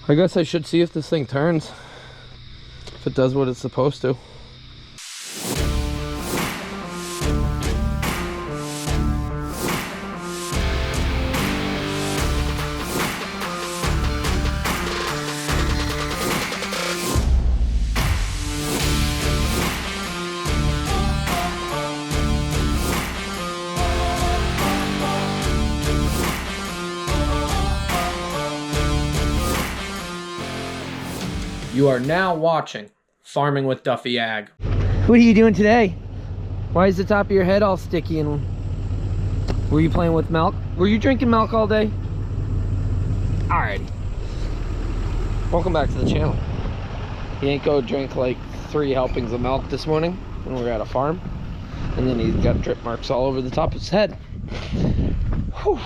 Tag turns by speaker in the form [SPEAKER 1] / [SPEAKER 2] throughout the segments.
[SPEAKER 1] I guess I should see if this thing turns. If it does what it's supposed to. You are now watching Farming with Duffy Ag. What are you doing today? Why is the top of your head all sticky and... Were you playing with milk? Were you drinking milk all day? Alrighty. Welcome back to the channel. He ain't go drink like 3 helpings of milk this morning when we were at a farm. And then he's got drip marks all over the top of his head. Whew.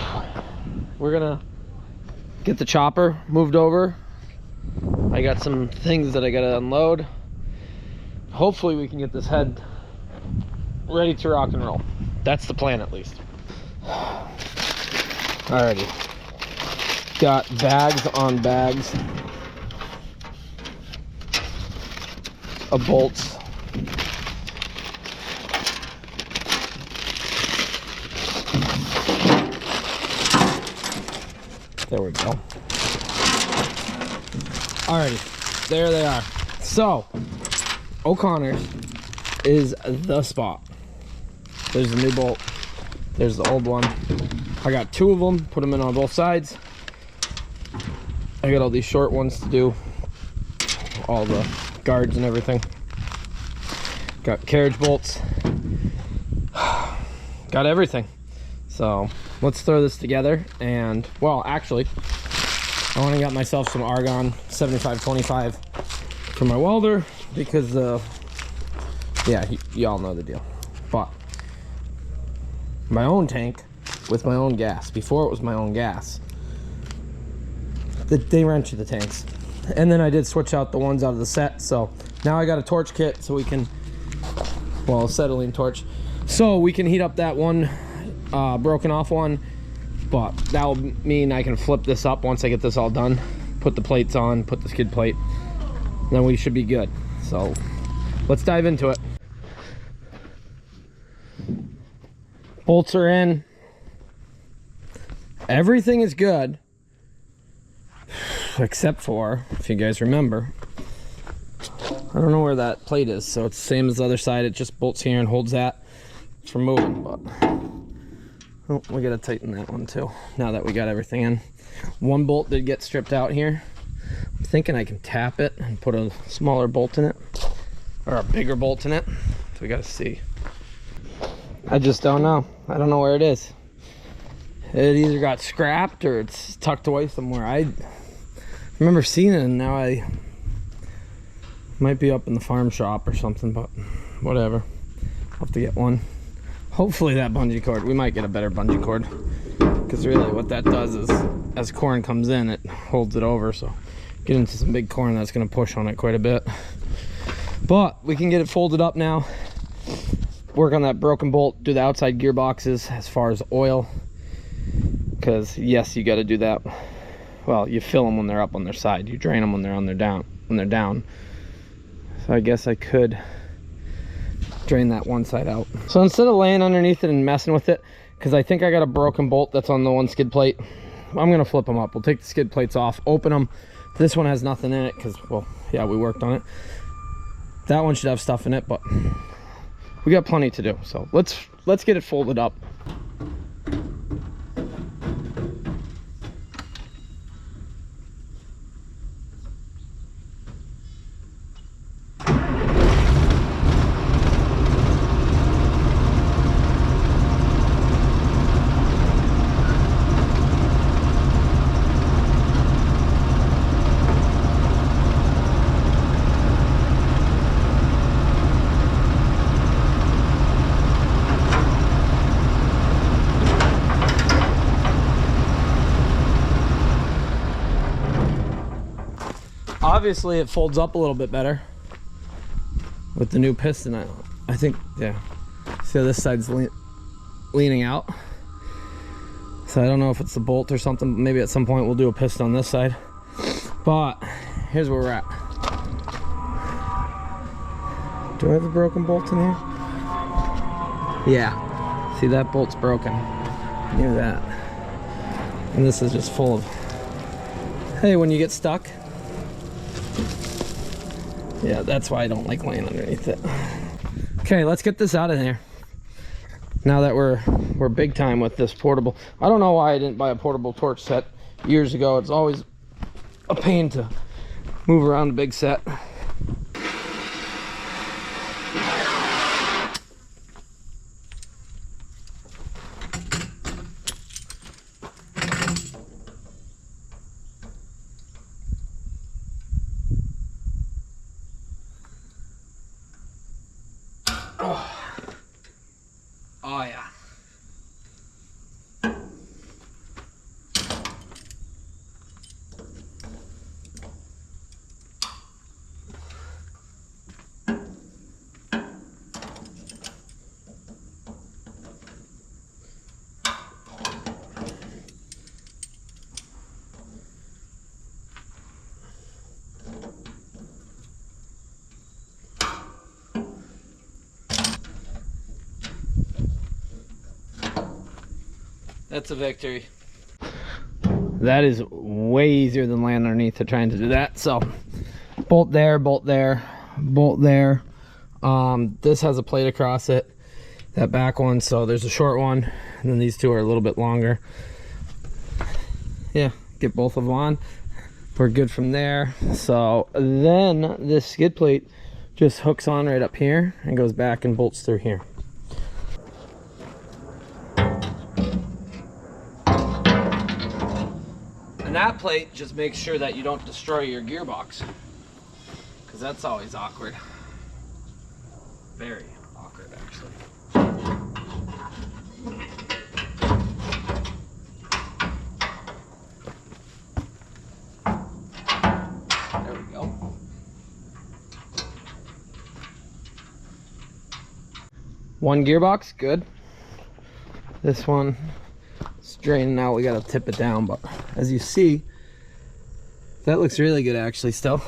[SPEAKER 1] We're gonna get the chopper moved over. I got some things that I gotta unload. Hopefully we can get this head ready to rock and roll. That's the plan, at least. Alrighty. Got bags on bags of bolts. There we go. Alrighty, there they are. So, O'Connor's is the spot. There's the new bolt. There's the old one. I got 2 of them, put them in on both sides. I got all these short ones to do all the guards and everything. Got carriage bolts. Got everything. So, let's throw this together and, well, actually, I went and got myself some Argon 7525 for my welder because, yeah, y'all know the deal. But my own tank with my own gas, before it was my own gas, they wrench the tanks. And then I did switch out the ones out of the set, so now I got a torch kit so we can, well, acetylene torch, so we can heat up that one broken off one. But that'll mean I can flip this up once I get this all done, put the plates on, put the skid plate, then we should be good. So let's dive into it. Bolts are in. Everything is good, except for, if you guys remember, I don't know where that plate is, so it's the same as the other side. It just bolts here and holds that for moving, but oh, we gotta tighten that one too, now that we got everything in. One bolt did get stripped out here. I'm thinking I can tap it and put a smaller bolt in it, or a bigger bolt in it. So we gotta see. I just don't know. I don't know where it is. It either got scrapped or it's tucked away somewhere. I remember seeing it and now I might be up in the farm shop or something, but whatever. I'll have to get one. Hopefully that bungee cord, we might get a better bungee cord, because really what that does is as corn comes in, it holds it over. So get into some big corn, that's going to push on it quite a bit. But we can get it folded up now, work on that broken bolt, do the outside gearboxes as far as oil, because yes, you got to do that. Well, you fill them when they're up on their side, you drain them when they're down. So I guess I could drain that one side out. So instead of laying underneath it and messing with it, because I think I got a broken bolt that's on the one skid plate, I'm gonna flip them up. We'll take the skid plates off, open them. This one has nothing in it because, well, yeah, we worked on it. That one should have stuff in it, but we got plenty to do. So let's get it folded up. Obviously it folds up a little bit better with the new piston. I think, yeah, see how this side's leaning out, so I don't know if it's the bolt or something. Maybe at some point we'll do a piston on this side, But here's where we're at. Do I have a broken bolt in here? Yeah. See, that bolt's broken. Knew that. And this is just full of, hey, when you get stuck. Yeah, that's why I don't like laying underneath it. Okay, let's get this out of there. Now that we're big time with this portable. I don't know why I didn't buy a portable torch set years ago. It's always a pain to move around a big set. Oh yeah. That's a victory. That is way easier than laying underneath to trying to do that. So bolt there, bolt there, bolt there. This has a plate across it, that back one. So there's a short one, and then these two are a little bit longer. Yeah, get both of them on. We're good from there. So then this skid plate just hooks on right up here and goes back and bolts through here. And that plate just makes sure that you don't destroy your gearbox, because that's always awkward. Very awkward, actually. There we go. One gearbox, good. This one, draining out, we gotta tip it down, but as you see, that looks really good actually. Still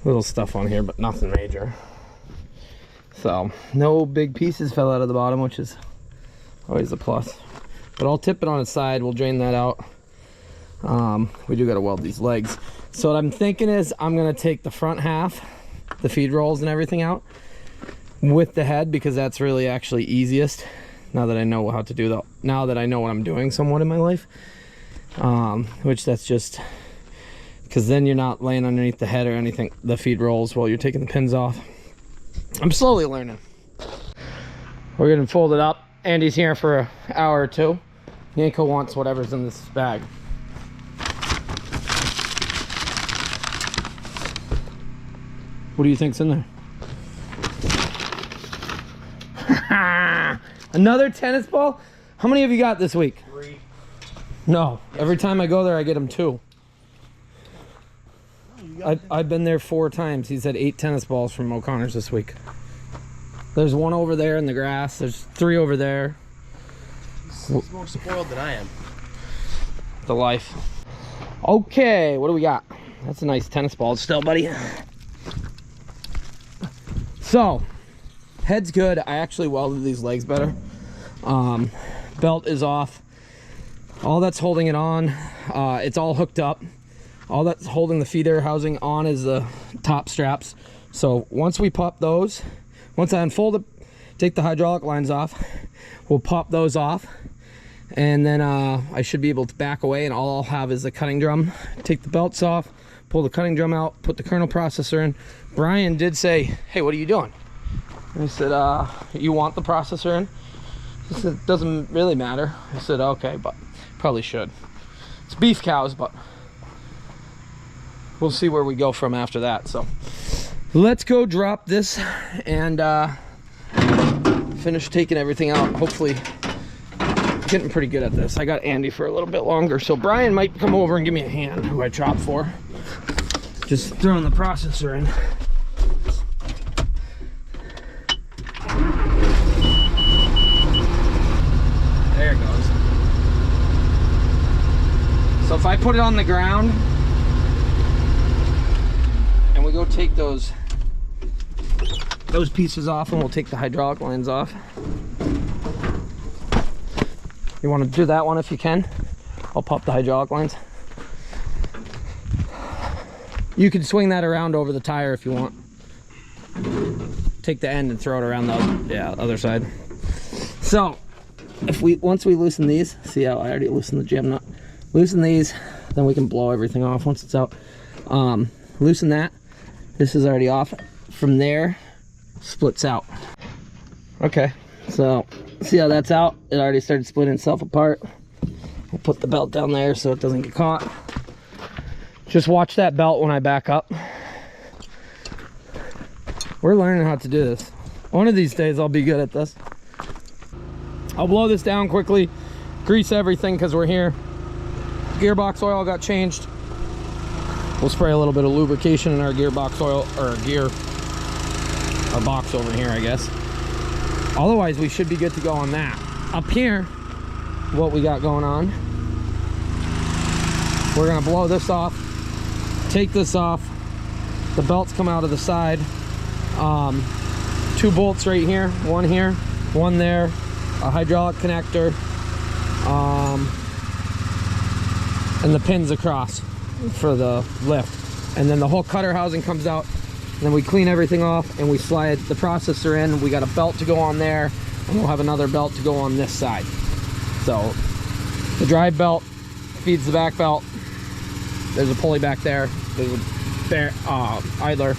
[SPEAKER 1] little stuff on here, but nothing major. So no big pieces fell out of the bottom, which is always a plus. But I'll tip it on its side, we'll drain that out. We do gotta weld these legs. So what I'm thinking is I'm gonna take the front half, the feed rolls and everything out with the head, because that's really actually easiest. Now that I know how to do that, now that I know what I'm doing somewhat in my life, which that's just because then you're not laying underneath the head or anything, the feed rolls, while you're taking the pins off. I'm slowly learning. We're gonna fold it up. Andy's here for an hour or two. Yanko wants whatever's in this bag. What do you think's in there? Another tennis ball? How many have you got this week?
[SPEAKER 2] 3.
[SPEAKER 1] No, every time I go there I get them 2. I've been there 4 times. He's had 8 tennis balls from O'Connor's this week. There's 1 over there in the grass. There's 3 over there.
[SPEAKER 2] He's more spoiled than I am.
[SPEAKER 1] The life. Okay, what do we got? That's a nice tennis ball still, buddy. So head's good. I actually welded these legs better. Belt is off. All that's holding it on, it's all hooked up. All that's holding the feeder housing on is the top straps. So once we pop those, once I unfold it, take the hydraulic lines off, we'll pop those off, and then I should be able to back away, and all I'll have is the cutting drum. Take the belts off, pull the cutting drum out, put the kernel processor in. Brian did say, hey, what are you doing? I said, you want the processor in? He said, it doesn't really matter. I said, okay, but probably should. It's beef cows, but we'll see where we go from after that. So let's go drop this and finish taking everything out. Hopefully getting pretty good at this. I got Andy for a little bit longer, so Brian might come over and give me a hand, who I chop for. Just throwing the processor in. There it goes. So if I put it on the ground, take those pieces off, and we'll take the hydraulic lines off. You want to do that one if you can? I'll pop the hydraulic lines. You can swing that around over the tire if you want. Take the end and throw it around the other side. So once we loosen these, see how I already loosened the jam nut. Loosen these, then we can blow everything off once it's out. Loosen that. This is already off. From there, splits out. Okay, so see how that's out? It already started splitting itself apart. We'll put the belt down there so it doesn't get caught. Just watch that belt when I back up. We're learning how to do this. One of these days I'll be good at this. I'll blow this down quickly, grease everything because we're here. Gearbox oil got changed. We'll spray a little bit of lubrication in our gearbox oil, or our box over here, I guess. Otherwise, we should be good to go on that. Up here, what we got going on, we're gonna blow this off, take this off. The belts come out of the side. 2 bolts right here, one there, a hydraulic connector, and the pins across for the lift. And then the whole cutter housing comes out. And then we clean everything off and we slide the processor in. We got a belt to go on there, and we'll have another belt to go on this side. So the drive belt feeds the back belt. There's a pulley back there. There's a idler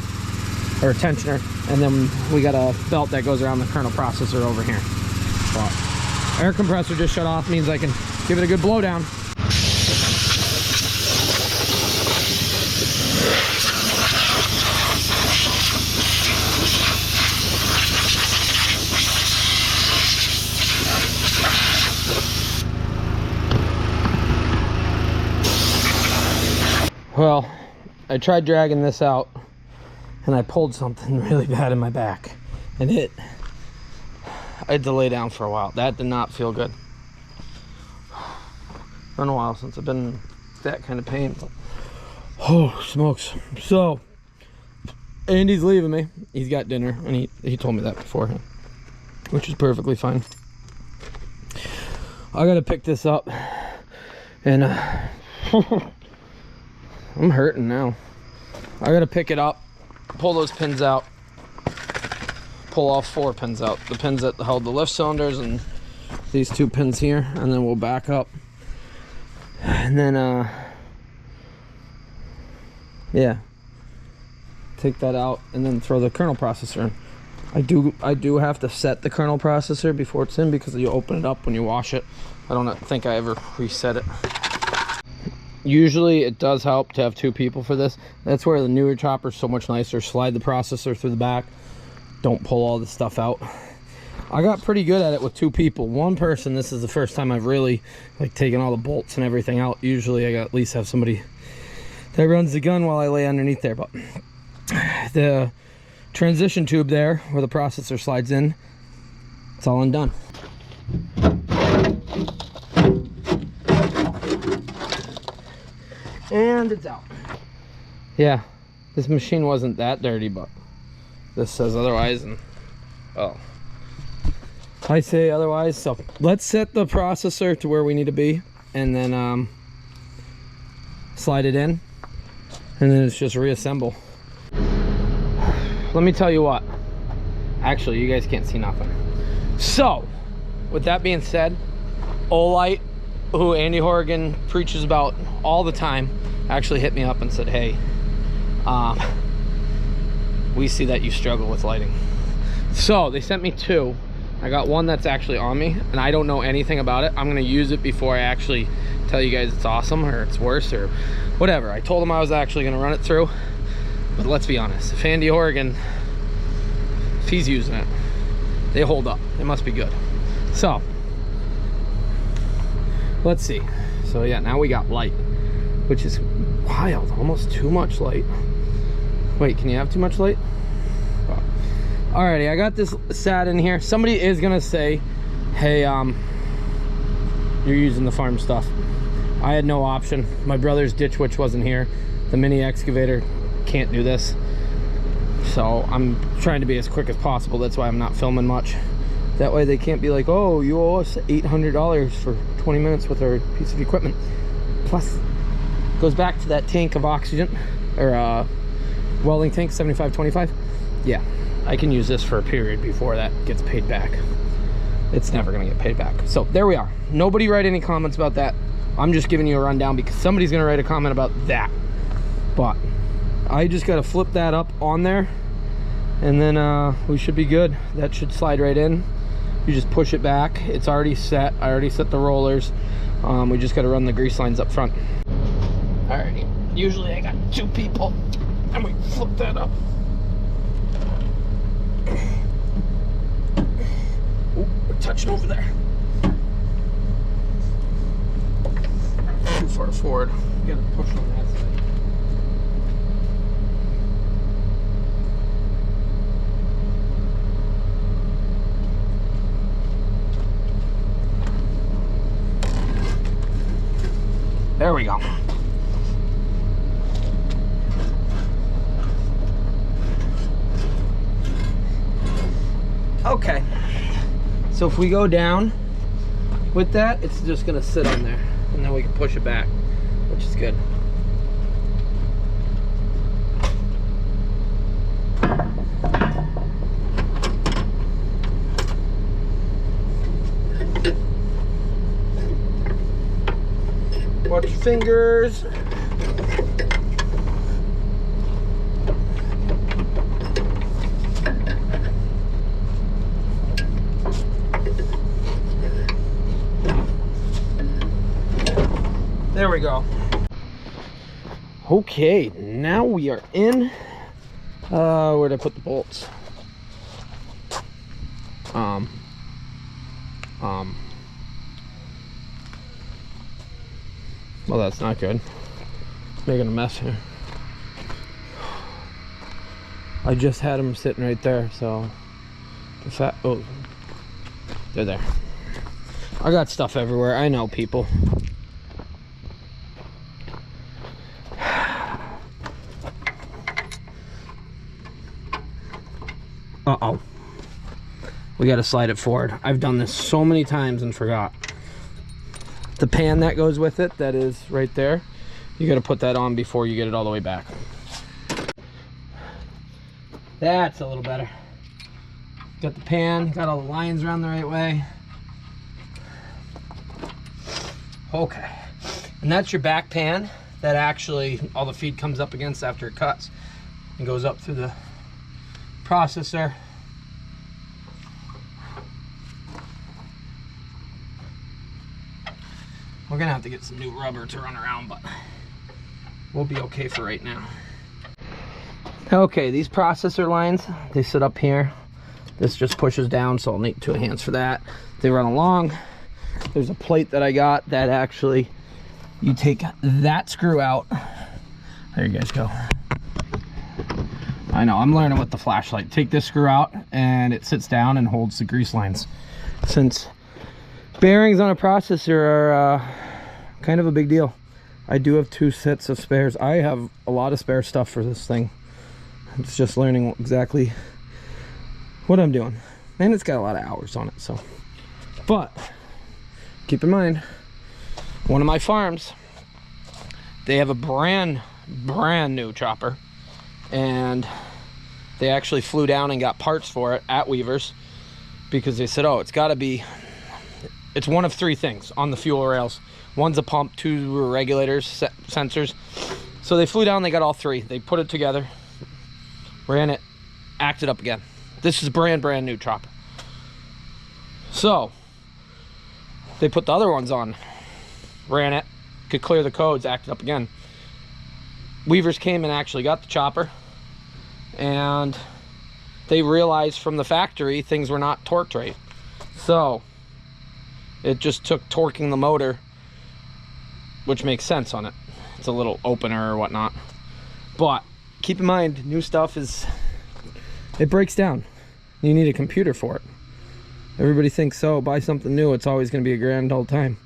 [SPEAKER 1] or a tensioner, and then we got a belt that goes around the kernel processor over here. But air compressor just shut off, means I can give it a good blow down. Well, I tried dragging this out and I pulled something really bad in my back, and I had to lay down for a while. That did not feel good. Been a while since I've been in that kind of pain, but oh smokes. So Andy's leaving me. He's got dinner, and he told me that beforehand, which is perfectly fine. I gotta pick this up, and I'm hurting now. I gotta pick it up, pull those pins out, pull all 4 pins out. The pins that held the lift cylinders and these 2 pins here, and then we'll back up. And then, yeah, take that out and then throw the kernel processor in. I do have to set the kernel processor before it's in, because you open it up when you wash it. I don't think I ever reset it. Usually it does help to have 2 people for this. That's where the newer chopper's so much nicer. Slide the processor through the back. Don't pull all the stuff out. I got pretty good at it with 2 people. 1 person, this is the first time I've really taken all the bolts and everything out. Usually I got at least have somebody that runs the gun while I lay underneath there. But the transition tube there where the processor slides in, it's all undone. And it's out. Yeah, this machine wasn't that dirty, but this says otherwise, and oh, I say otherwise. So let's set the processor to where we need to be, and then slide it in, and then it's just reassemble. Let me tell you what, actually you guys can't see nothing. So with that being said, Olight, who Andy Horrigan preaches about all the time, actually hit me up and said, hey, we see that you struggle with lighting. So they sent me 2. I got one that's actually on me, and I don't know anything about it. I'm gonna use it before I actually tell you guys it's awesome or it's worse or whatever. I told him I was actually gonna run it through, but let's be honest, if Andy Horrigan, if he's using it, they hold up. They must be good. So let's see. So yeah, now we got light, which is wild. Almost too much light. Wait, can you have too much light? Oh. Alrighty, I got this sat in here. Somebody is gonna say, hey, you're using the farm stuff. I had no option. My brother's ditch witch wasn't here. The mini excavator can't do this. So I'm trying to be as quick as possible. That's why I'm not filming much. That way they can't be like, oh, you owe us $800 for 20 minutes with our piece of equipment. Plus, goes back to that tank of oxygen, or welding tank, 75-25. Yeah, I can use this for a period before that gets paid back. It's never gonna get paid back. So there we are. Nobody write any comments about that. I'm just giving you a rundown because somebody's gonna write a comment about that. But I just gotta flip that up on there, and then we should be good. That should slide right in. You just push it back. It's already set. I already set the rollers. We just gotta run the grease lines up front. Alrighty. Usually I got 2 people, and we flip that up. Ooh, we're touching over there. Too far forward. You gotta push on that side. There we go. Okay. So if we go down with that, it's just gonna sit on there, and then we can push it back, which is good. Watch your fingers. There we go. Okay, now we are in. Where'd I put the bolts? Well, that's not good. Making a mess here. I just had them sitting right there, so oh, they're there. I got stuff everywhere. I know, people. Uh-oh. We got to slide it forward. I've done this so many times and forgot. The pan that goes with it, that is right there, you got to put that on before you get it all the way back. That's a little better. Got the pan, got all the lines around the right way. Okay. And that's your back pan that actually all the feed comes up against after it cuts and goes up through the processor. We're gonna have to get some new rubber to run around, but we'll be okay for right now. Okay, these processor lines, they sit up here. This just pushes down, so I'll need 2 hands for that. They run along. There's a plate that I got that actually, you take that screw out. There you guys go. I know, I'm learning with the flashlight. Take this screw out and it sits down and holds the grease lines. Since bearings on a processor are kind of a big deal. I do have 2 sets of spares. I have a lot of spare stuff for this thing. It's just learning exactly what I'm doing. And it's got a lot of hours on it, so. But keep in mind, one of my farms, they have a brand new chopper, and they actually flew down and got parts for it at Weaver's because they said, oh, it's got to be, it's one of 3 things on the fuel rails. One's a pump, 2 were regulators, sensors. So they flew down, they got all 3. They put it together, ran it, acted up again. This is brand new chopper. So they put the other ones on, ran it, could clear the codes, acted up again. Weavers came and actually got the chopper, and they realized from the factory things were not torqued right. So it just took torquing the motor, which makes sense on it. It's a little opener or whatnot. But keep in mind, new stuff is, it breaks down. You need a computer for it. Everybody thinks, so buy something new, it's always going to be a grand old time.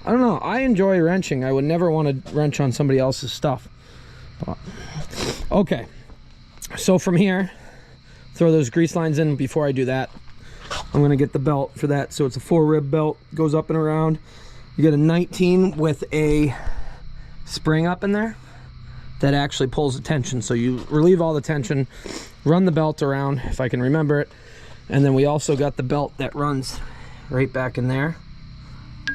[SPEAKER 1] I don't know, I enjoy wrenching. I would never want to wrench on somebody else's stuff. But, okay, so from here, throw those grease lines in. Before I do that, I'm gonna get the belt for that. So it's a 4-rib belt, goes up and around. You get a 19 with a spring up in there that actually pulls the tension. So you relieve all the tension, run the belt around, if I can remember it. And then we also got the belt that runs right back in there.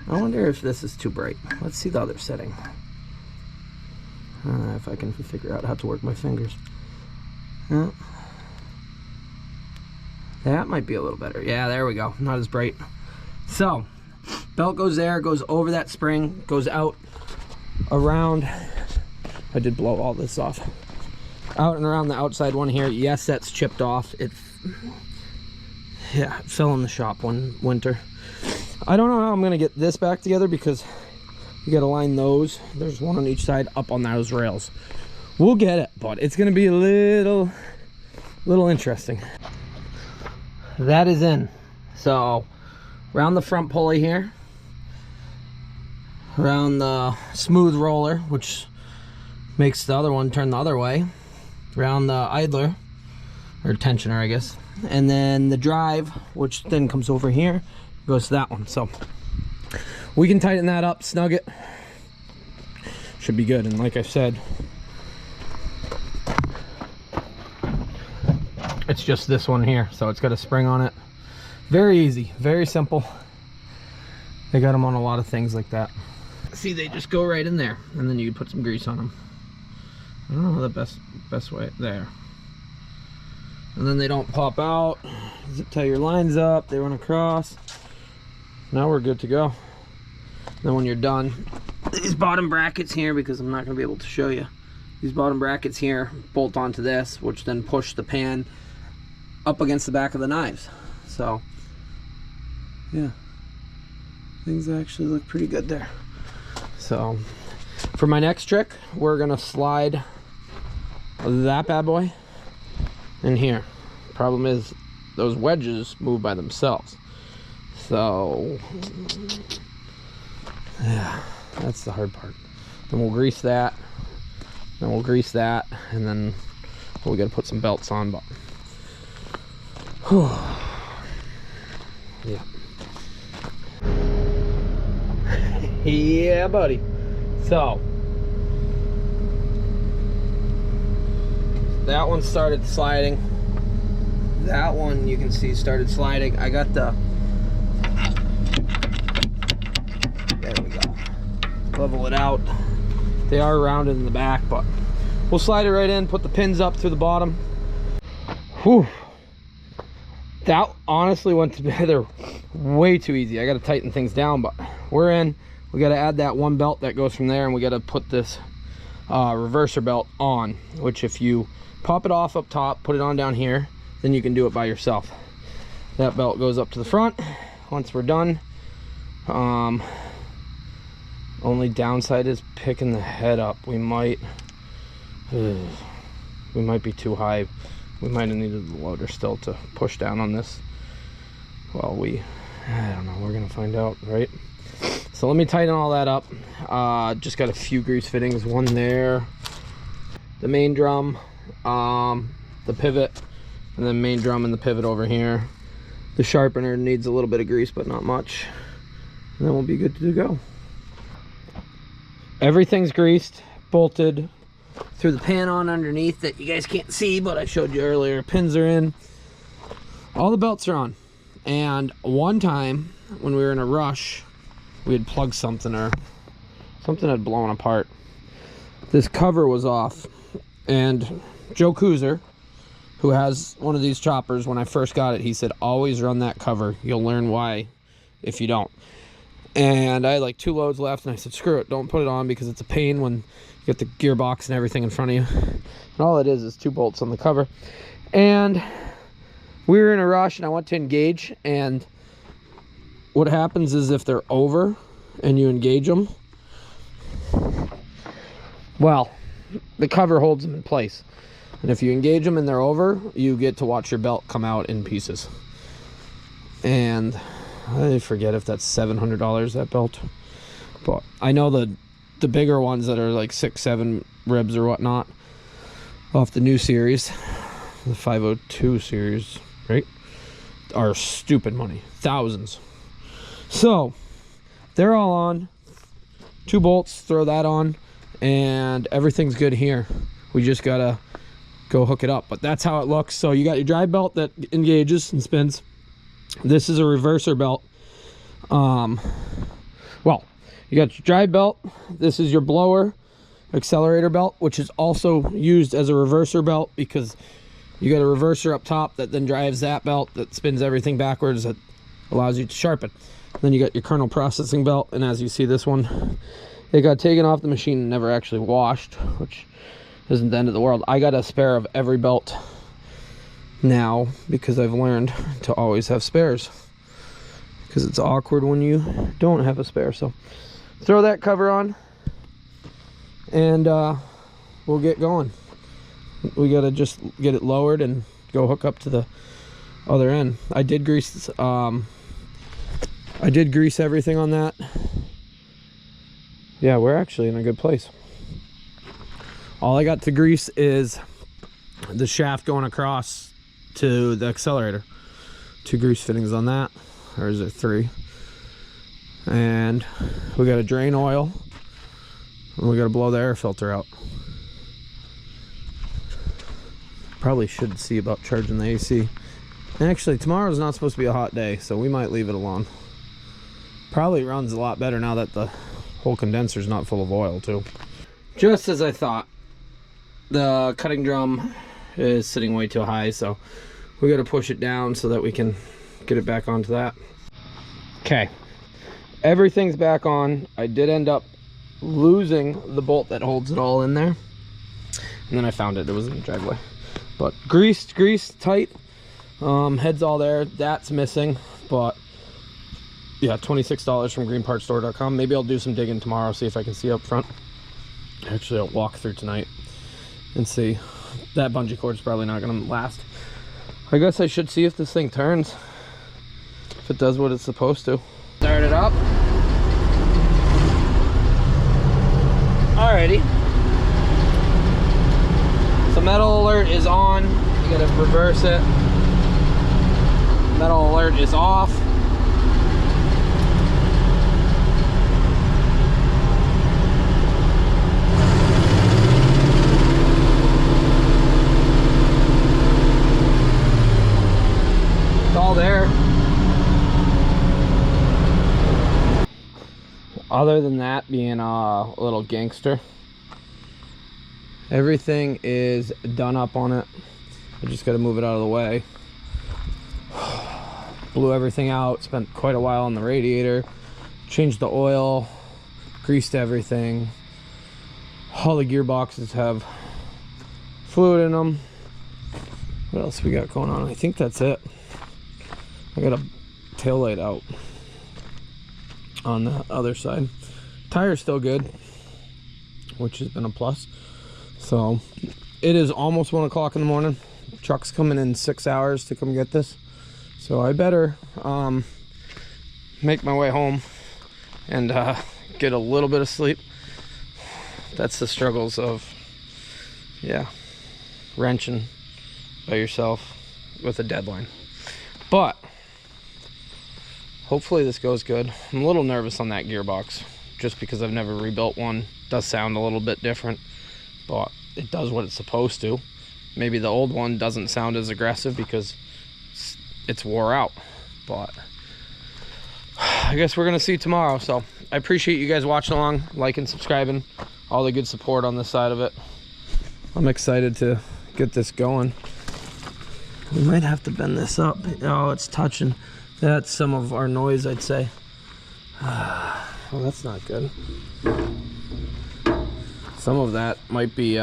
[SPEAKER 1] I wonder if this is too bright. Let's see the other setting. If I can figure out how to work my fingers. That might be a little better. Yeah, there we go. Not as bright. So, belt goes there, goes over that spring, goes out around. I did blow all this off. Out and around the outside one here. Yes, that's chipped off. It fell in the shop one winter. I don't know how I'm gonna get this back together because you gotta line those. There's one on each side up on those rails. We'll get it, but it's gonna be a little interesting. That is in. So around the front pulley here, around the smooth roller, which makes the other one turn the other way, around the idler, or tensioner I guess, and then the drive, which then comes over here, goes to that one. So we can tighten that up, snug it, should be good. And like I said, it's just this one here, so it's got a spring on it. Very easy, very simple. They got them on a lot of things like that. See, they just go right in there, and then you can put some grease on them. I don't know how the best way there. And then they don't pop out. Zip tie your lines up, they run across. Now we're good to go. Then when you're done, these bottom brackets here, because I'm not gonna be able to show you, these bottom brackets here bolt onto this, which then push the pan up against the back of the knives. So yeah, things actually look pretty good there. So for my next trick, we're gonna slide that bad boy in here. Problem is those wedges move by themselves, so yeah, that's the hard part. Then we'll grease that, then we'll grease that, and then we gotta put some belts on, but whew. Yeah. Yeah, buddy. So that one started sliding. That one you can see started sliding. I got the, there we go, level it out. They are rounded in the back, but we'll slide it right in, put the pins up through the bottom. Whew. That honestly went together way too easy. I got to tighten things down, but we're in. We got to add that one belt that goes from there, and we got to put this reverser belt on, which if you pop it off up top, put it on down here, then you can do it by yourself. That belt goes up to the front once we're done. Only downside is picking the head up. We might be too high. We might have needed the loader still to push down on this. Well, I don't know, we're gonna find out, right? So let me tighten all that up. Just got a few grease fittings, one there, the main drum, the pivot, and then main drum and the pivot over here. The sharpener needs a little bit of grease, but not much. And then we'll be good to go. Everything's greased, bolted, threw the pan on underneath that you guys can't see, but I showed you earlier. Pins are in, all the belts are on. And one time when we were in a rush, we had plugged something, or something had blown apart. This cover was off, and Joe Kuzer, who has one of these choppers, when I first got it, he said, always run that cover. You'll learn why if you don't. And I had like 2 loads left, and I said, screw it, don't put it on, because it's a pain when you get the gearbox and everything in front of you. And all it is 2 bolts on the cover. And we were in a rush, and I went to engage, and what happens is if they're over and you engage them, well, the cover holds them in place. And if you engage them and they're over, you get to watch your belt come out in pieces. And I forget if that's $700, that belt. But I know the bigger ones that are like 6-7 ribs or whatnot off the new series, the 502 series, right, are stupid money, thousands. So they're all on. 2 bolts, throw that on, and everything's good here. We just gotta go hook it up, but that's how it looks. So you got your drive belt that engages and spins. This is a reverser belt. Well, you got your drive belt. This is your blower accelerator belt, which is also used as a reverser belt because you got a reverser up top that then drives that belt that spins everything backwards, that allows you to sharpen. Then you got your kernel processing belt, and as you see, this one, it got taken off the machine and never actually washed, which isn't the end of the world. I got a spare of every belt now because I've learned to always have spares, because it's awkward when you don't have a spare. So throw that cover on and we'll get going. We gotta just get it lowered and go hook up to the other end. I did grease everything on that. Yeah, we're actually in a good place. All I got to grease is the shaft going across to the accelerator. 2 grease fittings on that, or is it 3? And we got to drain oil, and we got to blow the air filter out. Probably should see about charging the AC. And actually, tomorrow's not supposed to be a hot day, so we might leave it alone. Probably runs a lot better now that the whole condenser's not full of oil too. Just as I thought, the cutting drum is sitting way too high, so we got to push it down so that we can get it back onto that. Okay, everything's back on. I did end up losing the bolt that holds it all in there, and then I found it. It was in the driveway, but greased tight. Head's all there. That's missing, but yeah, $26 from greenpartsstore.com. Maybe I'll do some digging tomorrow, see if I can see up front. Actually, I'll walk through tonight and see. That bungee cord's probably not gonna last. I guess I should see if this thing turns, if it does what it's supposed to. Start it up. Alrighty. So metal alert is on. You gotta reverse it. Metal alert is off. It's all there. Other than that being a little gangster, everything is done up on it. I just got to move it out of the way. Blew everything out, spent quite a while on the radiator, changed the oil, greased everything. All the gearboxes have fluid in them. What else we got going on? I think that's it. I got a tail light out on the other side. Tire's still good, which has been a plus. So it is almost 1 o'clock in the morning. Truck's coming in 6 hours to come get this, so I better make my way home and get a little bit of sleep. That's the struggles of, yeah, wrenching by yourself with a deadline. But hopefully this goes good. I'm a little nervous on that gearbox just because I've never rebuilt one. It does sound a little bit different, but it does what it's supposed to. Maybe the old one doesn't sound as aggressive because it's wore out, but I guess we're gonna see tomorrow. So I appreciate you guys watching along, liking, subscribing, all the good support on this side of it. I'm excited to get this going. We might have to bend this up. Oh, it's touching. That's some of our noise, I'd say. Well, that's not good. Some of that might be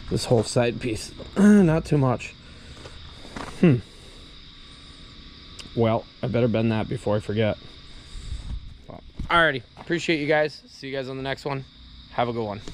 [SPEAKER 1] this whole side piece. Not too much. Well, I better bend that before I forget. Alrighty, appreciate you guys. See you guys on the next one. Have a good one.